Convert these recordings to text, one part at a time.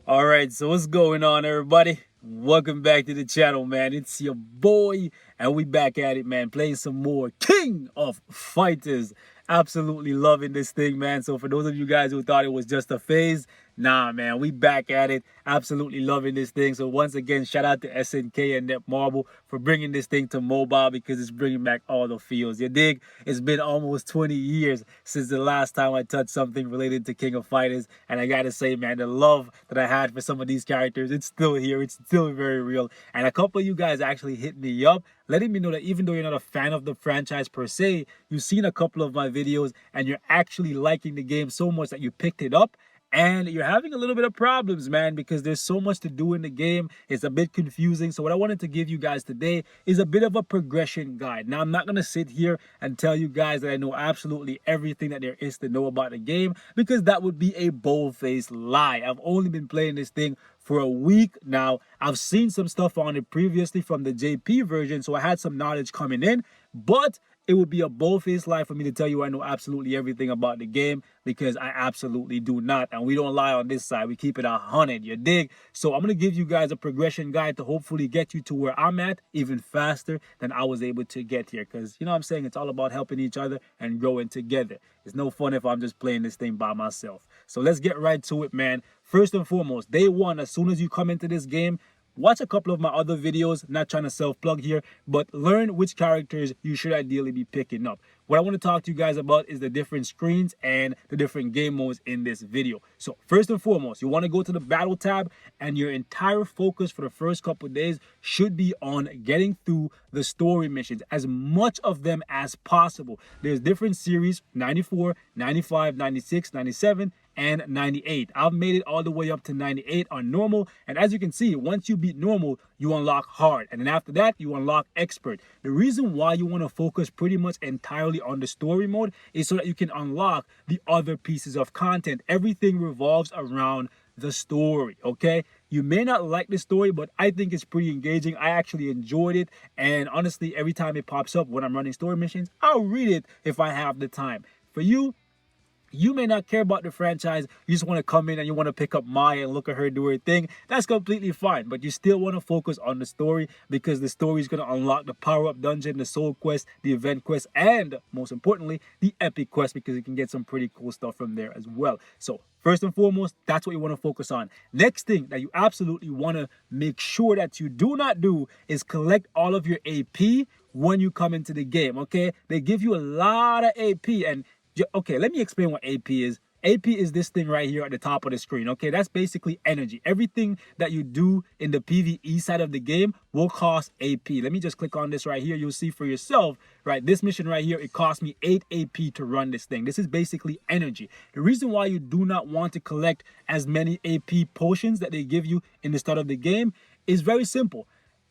Alright, so what's going on, everybody? Welcome back to the channel, man. It's your boy, and we back at it, man, playing some more King of Fighters. Absolutely loving this thing, man. So for those of you guys who thought it was just a phase, nah, man, we back at it. Absolutely loving this thing. So once again, shout out to SNK and Netmarble for bringing this thing to mobile because it's bringing back all the feels. You dig? It's been almost 20 years since the last time I touched something related to King of Fighters, and I gotta say, man, the love that I had for some of these characters, it's still here. It's still very real. And a couple of you guys actually hit me up, letting me know that even though you're not a fan of the franchise per se, you've seen a couple of my videos and you're actually liking the game so much that you picked it up. And you're having a little bit of problems, man, because there's so much to do in the game. It's a bit confusing. So what I wanted to give you guys today is a bit of a progression guide. Now, I'm not going to sit here and tell you guys that I know absolutely everything that there is to know about the game, because that would be a bold-faced lie. I've only been playing this thing for a week now. I've seen some stuff on it previously from the JP version, so I had some knowledge coming in, but it would be a bold-faced lie for me to tell you I know absolutely everything about the game, because I absolutely do not. And we don't lie on this side. We keep it 100, you dig? So I'm going to give you guys a progression guide to hopefully get you to where I'm at even faster than I was able to get here. Because, you know what I'm saying? It's all about helping each other and growing together. It's no fun if I'm just playing this thing by myself. So let's get right to it, man. First and foremost, day one, as soon as you come into this game, watch a couple of my other videos, not trying to self-plug here, but learn which characters you should ideally be picking up. What I want to talk to you guys about is the different screens and the different game modes in this video. So first and foremost, you want to go to the battle tab, and your entire focus for the first couple of days should be on getting through the story missions, as much of them as possible. There's different series, 94, 95, 96, 97, and 98. I've made it all the way up to 98 on normal, and as you can see, once you beat normal, you unlock hard, and then after that you unlock expert. The reason why you want to focus pretty much entirely on the story mode is so that you can unlock the other pieces of content. Everything revolves around the story, okay? You may not like the story, but I think it's pretty engaging. I actually enjoyed it, and honestly, every time it pops up when I'm running story missions, I'll read it if I have the time. For you, you may not care about the franchise. You just want to come in and you want to pick up Maya and look at her do her thing. That's completely fine. But you still want to focus on the story, because the story is going to unlock the power-up dungeon, the soul quest, the event quest, and most importantly, the epic quest, because you can get some pretty cool stuff from there as well. So first and foremost, that's what you want to focus on. Next thing that you absolutely want to make sure that you do not do is collect all of your AP when you come into the game, okay? They give you a lot of AP, and okay, let me explain what AP is. AP is this thing right here at the top of the screen, okay? That's basically energy. Everything that you do in the PvE side of the game will cost AP. Let me just click on this right here. You'll see for yourself, right? This mission right here, it cost me 8 AP to run this thing. This is basically energy. The reason why you do not want to collect as many AP potions that they give you in the start of the game is very simple.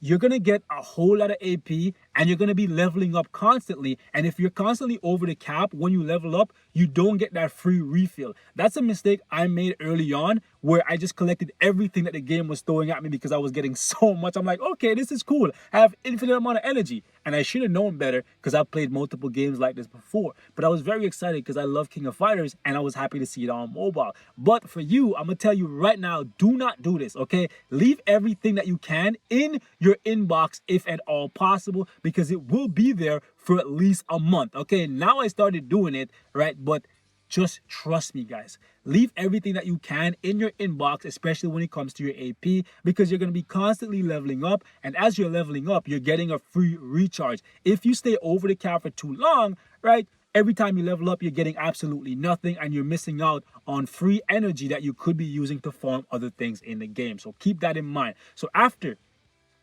You're going to get a whole lot of AP, and you're going to be leveling up constantly. And if you're constantly over the cap when you level up, you don't get that free refill. That's a mistake I made early on, where I just collected everything that the game was throwing at me because I was getting so much. I'm like, okay, this is cool. I have infinite amount of energy. And I should have known better, because I've played multiple games like this before. But I was very excited because I love King of Fighters, and I was happy to see it on mobile. But for you, I'm going to tell you right now, do not do this, okay? Leave everything that you can in your inbox if at all possible, because it will be there for at least a month, okay? Now I started doing it, right? But just trust me, guys. Leave everything that you can in your inbox, especially when it comes to your AP, because you're going to be constantly leveling up. And as you're leveling up, you're getting a free recharge. If you stay over the cap for too long, right, every time you level up, you're getting absolutely nothing, and you're missing out on free energy that you could be using to farm other things in the game. So keep that in mind. So after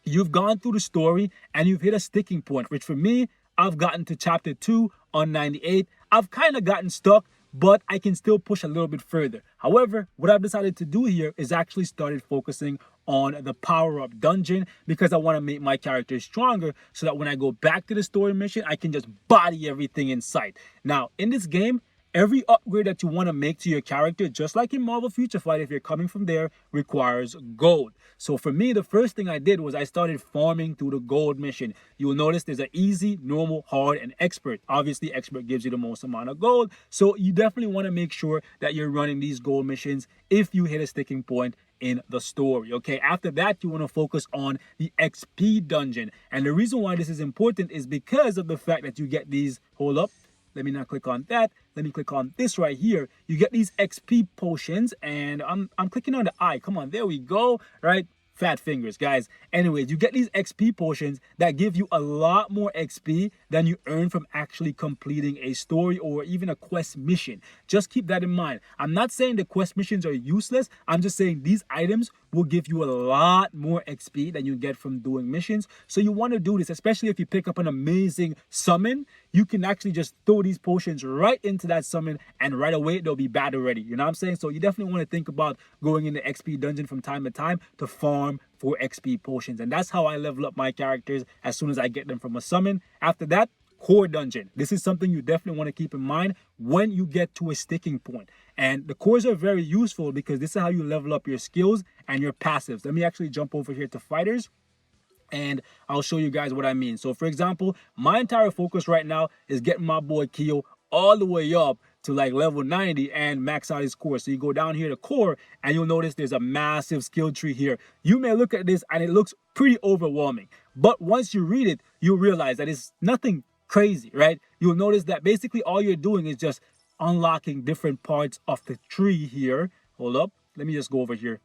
you've gone through the story and you've hit a sticking point, which for me, I've gotten to chapter 2 on 98. I've kind of gotten stuck, but I can still push a little bit further. However, what I've decided to do here is actually started focusing on the power-up dungeon, because I want to make my character stronger, so that when I go back to the story mission, I can just body everything in sight. Now, in this game, every upgrade that you want to make to your character, just like in Marvel Future Fight, if you're coming from there, requires gold. So for me, the first thing I did was I started farming through the gold mission. You will notice there's an easy, normal, hard, and expert. Obviously, expert gives you the most amount of gold. So you definitely want to make sure that you're running these gold missions if you hit a sticking point in the story. Okay, after that, you want to focus on the XP dungeon. And the reason why this is important is because of the fact that you get these, hold up, let me not click on that. Let me click on this right here. You get these XP potions, and I'm clicking on the eye. Come on, there we go, right? Fat fingers, guys. Anyways, you get these XP potions that give you a lot more XP than you earn from actually completing a story or even a quest mission. Just keep that in mind. I'm not saying the quest missions are useless. I'm just saying these items will give you a lot more XP than you get from doing missions. So you want to do this, especially if you pick up an amazing summon. You can actually just throw these potions right into that summon, and right away they'll be bad already. You know what I'm saying? So you definitely want to think about going in the XP dungeon from time to time to farm for XP potions. And that's how I level up my characters as soon as I get them from a summon. After that, core dungeon. This is something you definitely want to keep in mind when you get to a sticking point. And the cores are very useful because this is how you level up your skills and your passives. Let me actually jump over here to fighters, and I'll show you guys what I mean. So for example, my entire focus right now is getting my boy Kyo all the way up to like level 90 and max out his core. So you go down here to core, and you'll notice there's a massive skill tree here. You may look at this and it looks pretty overwhelming, but once you read it, you'll realize that it's nothing crazy, right? You'll notice that basically all you're doing is just unlocking different parts of the tree here. Hold up, let me just go over here.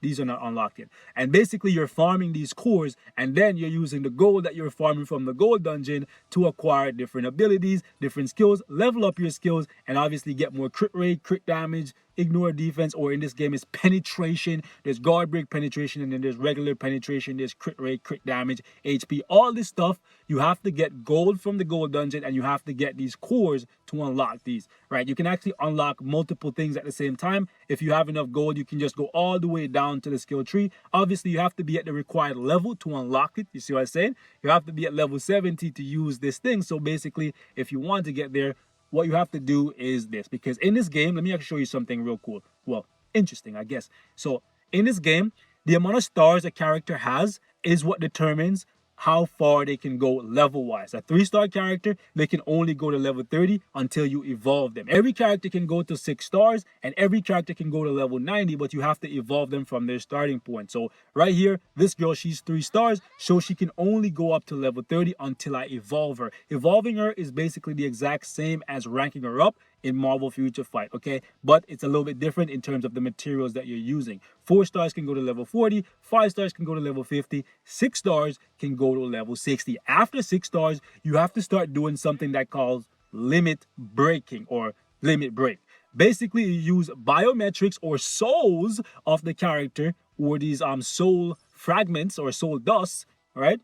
These are not unlocked yet. And basically you're farming these cores, and then you're using the gold that you're farming from the gold dungeon to acquire different abilities, different skills, level up your skills, and obviously get more crit rate, crit damage, ignore defense, or in this game is penetration. There's guard break penetration, and then there's regular penetration, there's crit rate, crit damage, HP, all this stuff. You have to get gold from the gold dungeon, and you have to get these cores to unlock these, right? You can actually unlock multiple things at the same time. If you have enough gold, you can just go all the way down to the skill tree. Obviously, you have to be at the required level to unlock it. You see what I'm saying? You have to be at level 70 to use this thing. So basically, if you want to get there, what you have to do is this, because in this game, let me actually show you something real cool. Well, interesting, I guess. So in this game, the amount of stars a character has is what determines how far they can go level wise. A 3-star character, they can only go to level 30 until you evolve them. Every character can go to 6 stars, and every character can go to level 90, but you have to evolve them from their starting point. So right here, this girl, she's 3 stars, so she can only go up to level 30 until I evolve her. Evolving her is basically the exact same as ranking her up in Marvel Future Fight, okay? But it's a little bit different in terms of the materials that you're using. 4 stars can go to level 40, 5 stars can go to level 50, 6 stars can go to level 60. After 6 stars, you have to start doing something that calls limit breaking or limit break. Basically, you use biometrics or souls of the character, or these soul fragments or soul dust, right?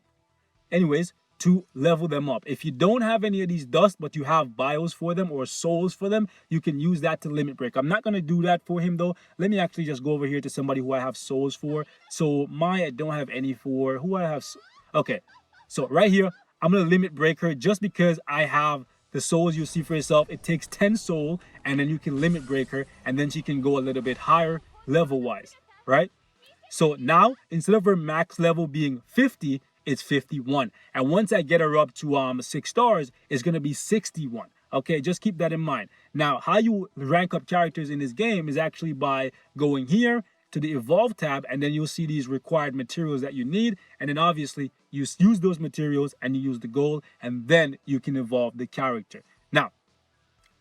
Anyways, to level them up. If you don't have any of these dust, but you have bios for them or souls for them, you can use that to limit break. I'm not going to do that for him though. Let me actually just go over here to somebody who I have souls for. So I don't have any for who I have. Okay, so right here, I'm going to limit break her just because I have the souls. You see for yourself, it takes 10 soul, and then you can limit break her, and then she can go a little bit higher level wise, right? So now, instead of her max level being 50, it's 51. And once I get her up to 6 stars, it's going to be 61. Okay, just keep that in mind. Now, how you rank up characters in this game is actually by going here to the Evolve tab, and then you'll see these required materials that you need. And then obviously, you use those materials and you use the gold, and then you can evolve the character. Now,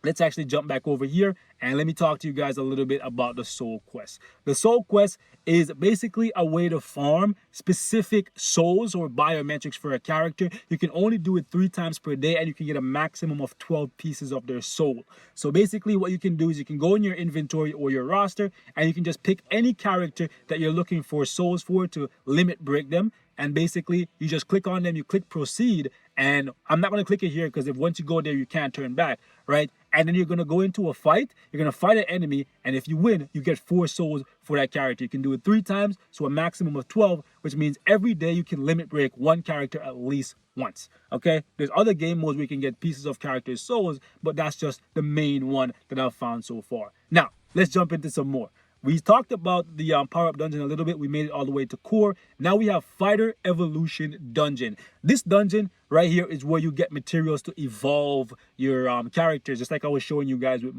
let's actually jump back over here and let me talk to you guys a little bit about the soul quest. The soul quest is basically a way to farm specific souls or biometrics for a character. You can only do it 3 times per day, and you can get a maximum of 12 pieces of their soul. So basically what you can do is you can go in your inventory or your roster, and you can just pick any character that you're looking for souls for to limit break them. And basically you just click on them, you click proceed, and I'm not going to click it here because if once you go there, you can't turn back, right? And then you're going to go into a fight, you're going to fight an enemy, and if you win, you get 4 souls for that character. You can do it 3 times, so a maximum of 12, which means every day you can limit break 1 character at least once, okay? There's other game modes where you can get pieces of characters' souls, but that's just the main one that I've found so far. Now, let's jump into some more. we talked about the power-up dungeon a little bit. We made it all the way to core. Now we have Fighter Evolution Dungeon. This dungeon right here is where you get materials to evolve your characters. Just like I was showing you guys with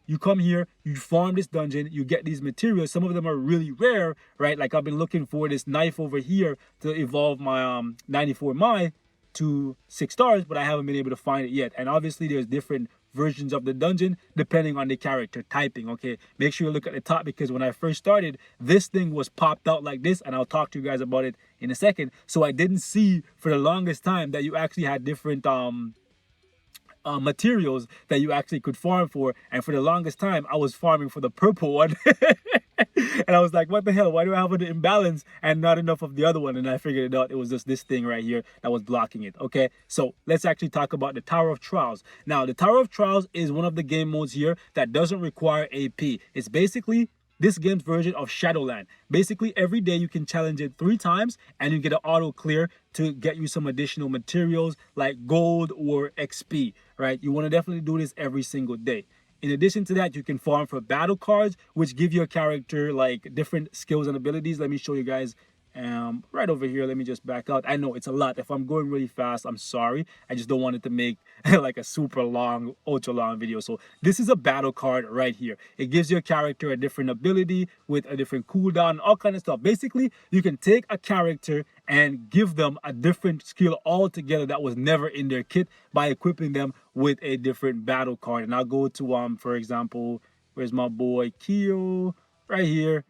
you come here, you farm this dungeon, you get these materials. Some of them are really rare, right? Like I've been looking for this knife over here to evolve my 94 Mai to 6 stars, but I haven't been able to find it yet. And obviously there's different versions of the dungeon depending on the character typing. Okay, make sure you look at the top, because when I first started, this thing was popped out like this, and I'll talk to you guys about it in a second. So I didn't see for the longest time that you actually had different materials that you actually could farm for, and for the longest time I was farming for the purple one. And I was like, what the hell, why do I have an imbalance and not enough of the other one? And I figured it out. It was just this thing right here that was blocking it. Okay, so let's actually talk about the Tower of Trials. Now the Tower of Trials is one of the game modes here that doesn't require AP. It's basically this game's version of Shadowland. Basically, every day you can challenge it 3 times and you get an auto clear to get you some additional materials like gold or XP, right? You want to definitely do this every single day. In addition to that, you can farm for battle cards, which give your character like different skills and abilities. Let me show you guys right over here. Let me just back out. I know it's a lot. If I'm going really fast, I'm sorry. I just don't want it to make like a super long, ultra long video. So this is a battle card right here. It gives your character a different ability with a different cooldown, all kind of stuff. Basically, you can take a character and give them a different skill altogether that was never in their kit by equipping them with a different battle card. And I'll go to for example, where's my boy Kyo? Right here.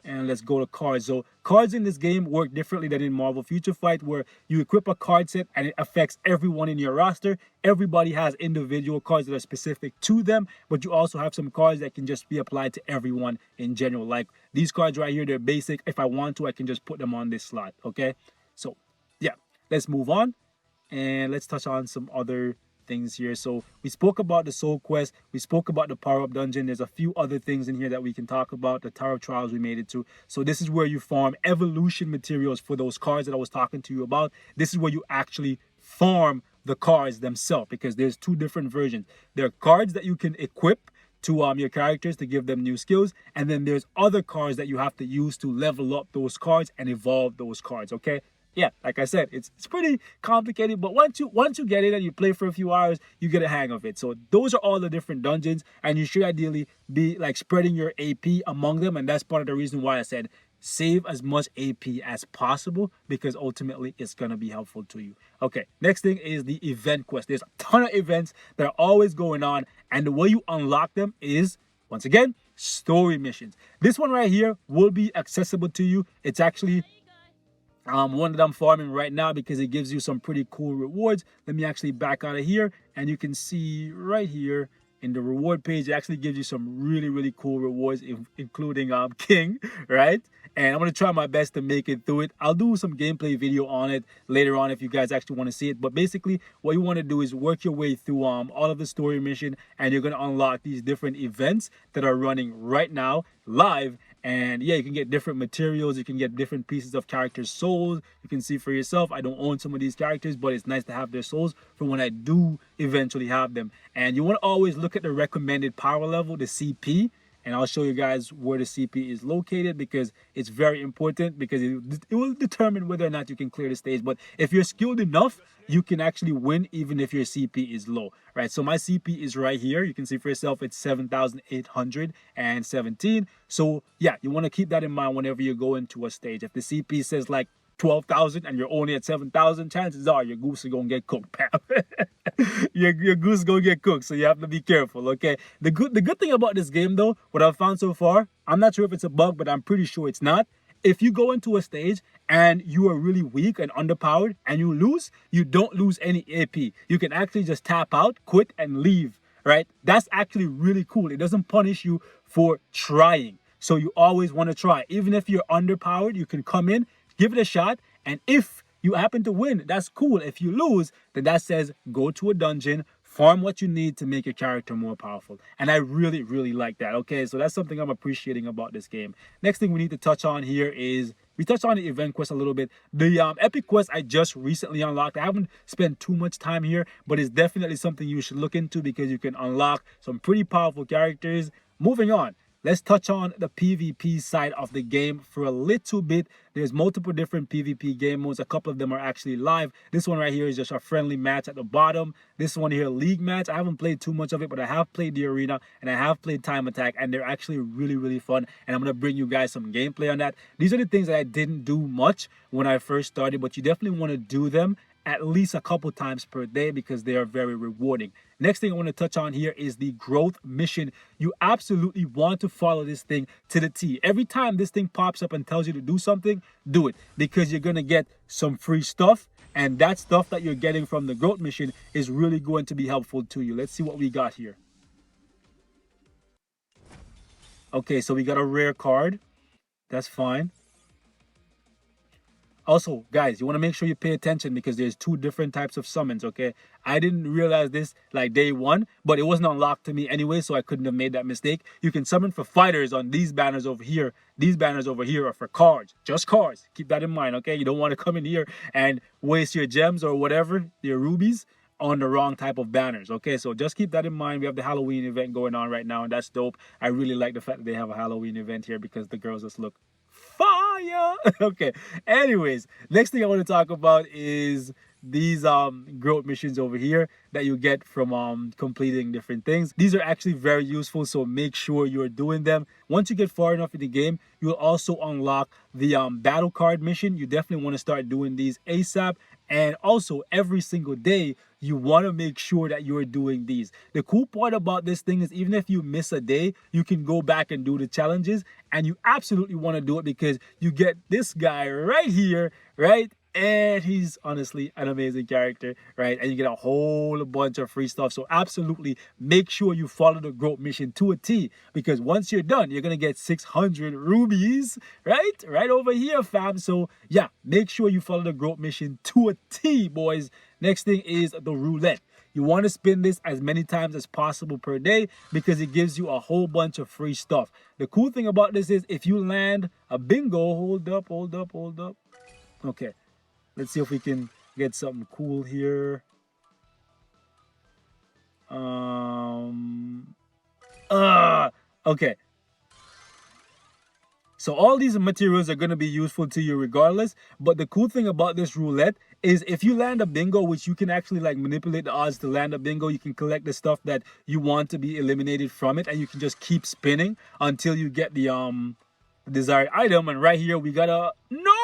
And let's go to cards. So cards in this game work differently than in Marvel Future Fight, where you equip a card set and it affects everyone in your roster. Everybody has individual cards that are specific to them, but you also have some cards that can just be applied to everyone in general. Like these cards right here, they're basic. If I want to, I can just put them on this slot. Okay, so yeah, let's move on and let's touch on some other things here. So we spoke about the soul quest, we spoke about the power-up dungeon. There's a few other things in here that we can talk about. The Tower of Trials we made it to. So this is where you farm evolution materials for those cards that I was talking to you about. This is where you actually farm the cards themselves, because there's 2 different versions. There are cards that you can equip to your characters to give them new skills, and then there's other cards that you have to use to level up those cards and evolve those cards. Okay, yeah, like I said, it's pretty complicated, but once you get it and you play for a few hours, you get a hang of it. So those are all the different dungeons, and you should ideally be like spreading your AP among them, and that's part of the reason why I said save as much AP as possible, because ultimately it's gonna be helpful to you. Okay, next thing is the event quest. There's a ton of events that are always going on, and the way you unlock them is, once again, story missions. This one right here will be accessible to you. It's actually one that I'm farming right now because it gives you some pretty cool rewards. Let me actually back out of here, and you can see right here in the reward page, it actually gives you some really cool rewards, including King, right? And I'm gonna try my best to make it through it. I'll do some gameplay video on it later on if you guys actually want to see it. But basically, what you want to do is work your way through all of the story mission, and you're gonna unlock these different events that are running right now live. And yeah, you can get different materials, you can get different pieces of characters' souls. You can see for yourself, I don't own some of these characters, but it's nice to have their souls for when I do eventually have them. And you want to always look at the recommended power level, the CP, and I'll show you guys where the CP is located, because it's very important, because it will determine whether or not you can clear the stage. But if you're skilled enough, you can actually win even if your CP is low, right? So my CP is right here. You can see for yourself, it's 7,817. So yeah, you want to keep that in mind whenever you go into a stage. If the CP says like 12,000 and you're only at 7,000, chances are your goose is gonna get cooked, pal. your goose is gonna get cooked, so you have to be careful. Okay, the good thing about this game though, what I've found so far, I'm not sure if it's a bug, but I'm pretty sure it's not. If you go into a stage and you are really weak and underpowered and you lose, you don't lose any AP. You can actually just tap out, quit, and leave, right? That's actually really cool. It doesn't punish you for trying. So you always want to try. Even if you're underpowered, you can come in, give it a shot, and if you happen to win, that's cool. If you lose, then that says go to a dungeon, farm what you need to make your character more powerful. And I really like that. Okay, so that's something I'm appreciating about this game. Next thing we need to touch on here is, we touched on the event quest a little bit. The epic quest I just recently unlocked. I haven't spent too much time here, but it's definitely something you should look into, because you can unlock some pretty powerful characters. Moving on, let's touch on the PvP side of the game for a little bit. There's multiple different PvP game modes. A couple of them are actually live. This one right here is just a friendly match at the bottom. This one here, league match. I haven't played too much of it, but I have played the arena and I have played time attack, and they're actually really, really fun. And I'm going to bring you guys some gameplay on that. These are the things that I didn't do much when I first started, but you definitely want to do them at least a couple times per day because they are very rewarding. Next thing I want to touch on here is the growth mission. You absolutely want to follow this thing to the T. Every time this thing pops up and tells you to do something, do it, because you're going to get some free stuff, and that stuff that you're getting from the growth mission is really going to be helpful to you. Let's see what we got here. Okay, so we got a rare card. That's fine. Also, guys, you want to make sure you pay attention because there's two different types of summons, okay? I didn't realize this like day one, but it wasn't unlocked to me anyway, so I couldn't have made that mistake. You can summon for fighters on these banners over here. These banners over here are for cards, just cards. Keep that in mind, okay? You don't want to come in here and waste your gems or whatever, your rubies, on the wrong type of banners, okay? So just keep that in mind. We have the Halloween event going on right now, and that's dope. I really like the fact that they have a Halloween event here because the girls just look fire. Okay, anyways, next thing I want to talk about is these growth missions over here that you get from completing different things. These are actually very useful, so make sure you're doing them. Once you get far enough in the game, you'll also unlock the battle card mission. You definitely want to start doing these ASAP, and also every single day you want to make sure that you're doing these. The cool part about this thing is even if you miss a day, you can go back and do the challenges, and you absolutely want to do it because you get this guy right here, right? And he's honestly an amazing character, right? And you get a whole bunch of free stuff. So absolutely make sure you follow the growth mission to a T, because once you're done, you're going to get 600 rubies, right? Right over here, fam. So yeah, make sure you follow the growth mission to a T, boys. Next thing is the roulette. You want to spin this as many times as possible per day because it gives you a whole bunch of free stuff. The cool thing about this is if you land a bingo, hold up. Okay. Let's see if we can get something cool here. Okay. So all these materials are going to be useful to you regardless. But the cool thing about this roulette is if you land a bingo, which you can actually like manipulate the odds to land a bingo, you can collect the stuff that you want to be eliminated from it, and you can just keep spinning until you get the desired item. And right here we got a no.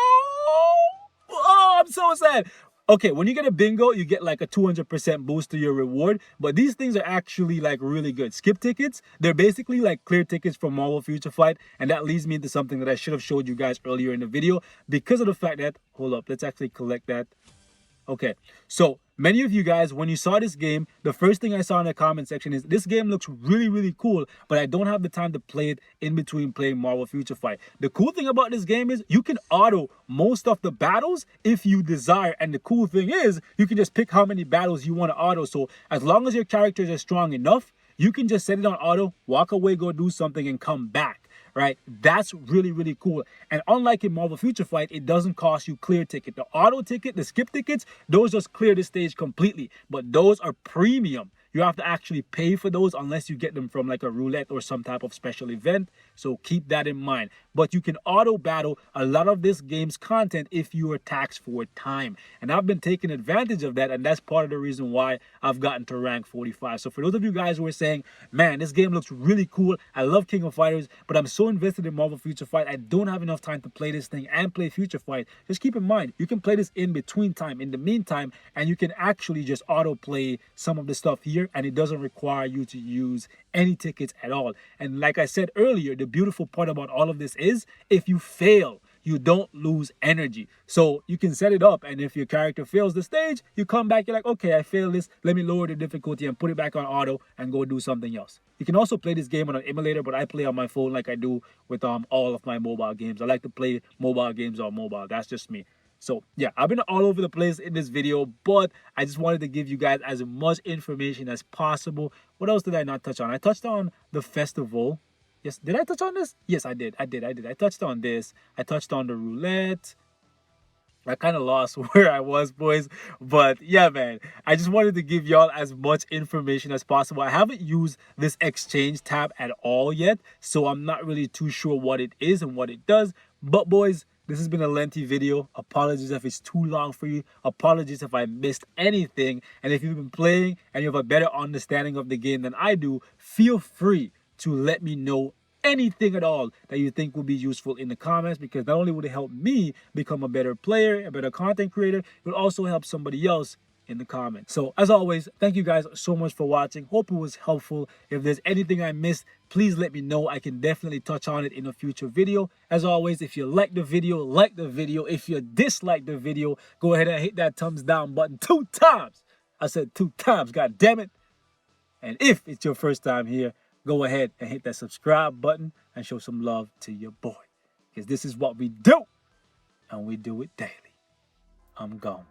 Oh, I'm so sad. Okay, when you get a bingo, you get like a 200% boost to your reward. But these things are actually like really good. Skip tickets, they're basically like clear tickets from Marvel Future Fight. And that leads me into something that I should have showed you guys earlier in the video. Because of the fact that, hold up, let's actually collect that. Okay, so many of you guys, when you saw this game, the first thing I saw in the comment section is this game looks really, really cool, but I don't have the time to play it in between playing Marvel Future Fight. The cool thing about this game is you can auto most of the battles if you desire, and the cool thing is you can just pick how many battles you want to auto. So as long as your characters are strong enough, you can just set it on auto, walk away, go do something, and come back. Right, that's really, really cool. And unlike in Marvel Future Fight, it doesn't cost you clear ticket. The auto ticket, the skip tickets, those just clear the stage completely, but those are premium. You have to actually pay for those unless you get them from like a roulette or some type of special event. So keep that in mind. But you can auto battle a lot of this game's content if you are taxed for time. And I've been taking advantage of that, and that's part of the reason why I've gotten to rank 45. So for those of you guys who are saying, man, this game looks really cool, I love King of Fighters, but I'm so invested in Marvel Future Fight, I don't have enough time to play this thing and play Future Fight. Just keep in mind, you can play this in between time, in the meantime, and you can actually just auto play some of the stuff here, and it doesn't require you to use any tickets at all. And like I said earlier, the beautiful part about all of this is if you fail, you don't lose energy. So you can set it up, and if your character fails the stage, you come back, you're like, okay, I failed this, let me lower the difficulty and put it back on auto and go do something else. You can also play this game on an emulator, but I play on my phone like I do with all of my mobile games. I like to play mobile games on mobile. That's just me. So yeah, I've been all over the place in this video, but I just wanted to give you guys as much information as possible. What else did I not touch on? I touched on the festival. Yes, did I touch on this? Yes, I did. I touched on this. I touched on the roulette. I kind of lost where I was, boys. But yeah, man, I just wanted to give y'all as much information as possible. I haven't used this exchange tab at all yet, so I'm not really too sure what it is and what it does. But boys, this has been a lengthy video. Apologies if it's too long for you. Apologies if I missed anything. And if you've been playing and you have a better understanding of the game than I do, feel free to let me know anything at all that you think will be useful in the comments, because not only would it help me become a better player, a better content creator, it will also help somebody else in the comments. So as always, thank you guys so much for watching. Hope it was helpful. If there's anything I missed, please let me know. I can definitely touch on it in a future video. As always, if you like the video, like the video. If you dislike the video, go ahead and hit that thumbs down button 2 times. I said 2 times, god damn it. And if it's your first time here, go ahead and hit that subscribe button and show some love to your boy. Because this is what we do, and we do it daily. I'm gone.